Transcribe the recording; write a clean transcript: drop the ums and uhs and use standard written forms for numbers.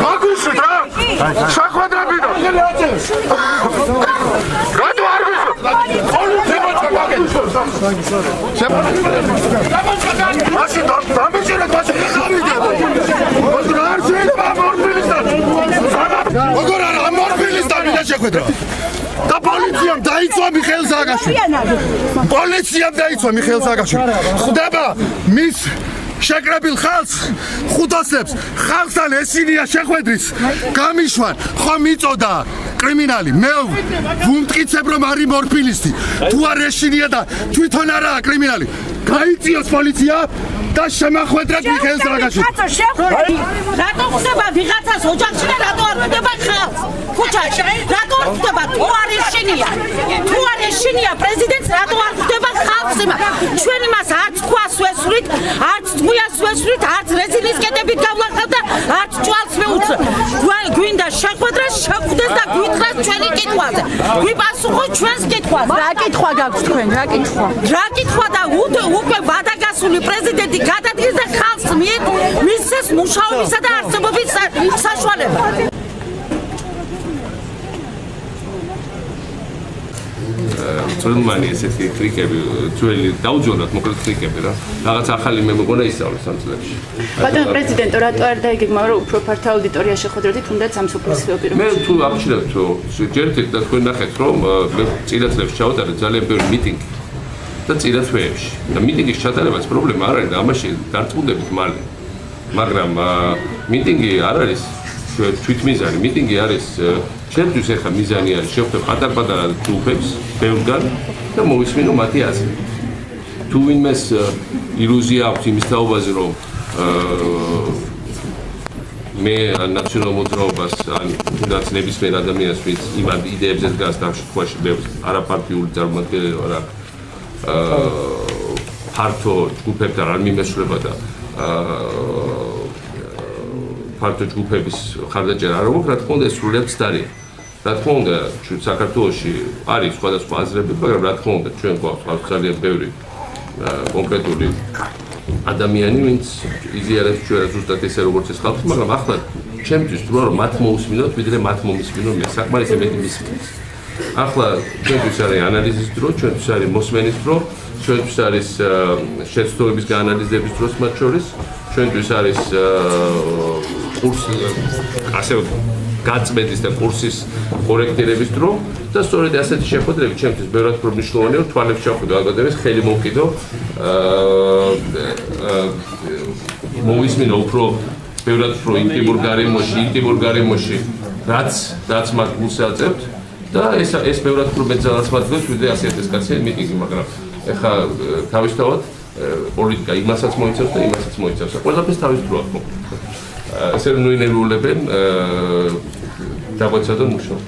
გაგუშვით რა შეხვედრები და რატო არ ვისო პოლიციამ გაგეშოს მაშინ დამიჯერეთ მაშინ გავიდე არ შეიძლება მორბილისთან როგორ არა მორბილისთან ვიდა შეხვედრა და პოლიციამ დაიცვა მიხეილ სააკაშვილი პოლიციამ დაიცვა მიხეილ სააკაშვილი ხდება მის შეკრებილ ხალხს ხუთასებს ხალხთან ესინია შეხვედრის გამიშვან ხომ იწოდა კრიმინალი მე ვუმტკიცებ რომ არის მორფილისტი თუ არ ეშინია და თვითონ არაა კრიმინალი გაიწიოს პოლიცია და შემახვედრეთ მიხეილ სააკაშვილს რატო ხდება ვიღაცას ოჯახში და რატო არ ხდება ხალხს ქუჩაში რატო არ ხდება თუ არ ეშინია პრეზიდენტს რატო არ ხდება ხალხს ჩვენ იმას არც თქვას ვესვრით არც თქვიას ვესვრით არც რეზილის კედებით გავლახავ და არც ჭვალს მეუწ გვინდა შეხვედრა შეხვდეს და გვითხრას ჩვენი კითხვაზე გვიპასუხოთ ჩვენს კითხვაზე რა კითხვა გაქვთ თქვენ რა კითხვა და უკვე ვადაგასული პრეზიდენტი გადადგეს და ხალხს მისცეს მუშაობისა და არსებობის საშუალება ძველი ესეთი ტრიკები ძველი დაუძველად მოკლედ ტრიკები რა რაღაც ახალი მე მგონა ისწავლეს ამ წლებში ბატონო პრეზიდენტო რატო არ დაიგეგმა რომ უფრო ფართო აუდიტორია შეხვედრებით თუნდაც ამ სოფლის პირობებში მე თუ აღჭირებთ ჯერჯერობით და თქვენ ნახეთ რომ მე წინა წლებში ჩავატარე ძალიან ბევრი მიტინგი და წინა თვეებში და მიტინგის ჩატარებაც პრობლემა არ არის და ამაში დარწმუნდებით მალე მაგრამ მიტინგი არ არის თვითმიზანი მიტინგი არის ჩემთვის ახლა მიზანი არის შევხვდე პატარ-პატარა ჯგუფებს ბევრგან და მოვისმინო მათი აზრი თუ ვინმეს ილუზია აქვს იმის თაობაზე რომ მე ნაციონალურ მოძრაობას ან თუნდაც ნებისმიერ ადამიანს ვინც იმ იდეებზე დგას დამშრომლობაში ბევრ არაპარტიული წარმომადგენელი ვარ ფართო ჯგუფებთან არ მიმესვლება და ფართო ჯგუფების ხარდაჭერა არ აქვს, რა თქმა უნდა, ეს სრულიად ცდარია. რა თქმა უნდა, საქართველოში არის სხვადასხვა აზრები, მაგრამ რა თქმა უნდა, ჩვენ გვაქვს ძალიან ბევრი კონკრეტული ადამიანი, ვინც იზიარებს ჩვენ ზუსტად ესე როგორც ეს ხალხი, მაგრამ ახლა ჩემთვის თქმა რომ მათ მოусმინოთ, ვიდრე მათ მომისმინო მე, საკმარისად მეტი მისმენს. ახლა ჩვენთვის არის ანალიზის დრო, ჩვენთვის არის მოსმენის დრო, ჩვენთვის არის შეცდომების გაანალიზების დროს მათ შორის, ჩვენთვის არის კურსი ასე გაწმენდის და კურსის კორექტირების დრო და სწორედ ასეთი შეხვედრები ჩემთვის ბევრად უფრო მნიშვნელოვანია, რომ თვალებს ჩავხედო ალბათ ხელი მოვკიდო მოვისმინო უფრო ბევრად უფრო ინტიმურ გარემოში რაც მათ გულს აწევთ და ეს ბევრად უფრო მეტ ძალას მათგებს ვიდრე 100,000 კაციანი მიტინგი, მაგრამ ეხლა თავისთავად პოლიტიკა იმასაც მოიცავს და იმასაც მოიცავს. ყველაფერს თავის დრო აქვს. ესე რომ ნუინერულებენ დაგვეცადონ მუშაობა.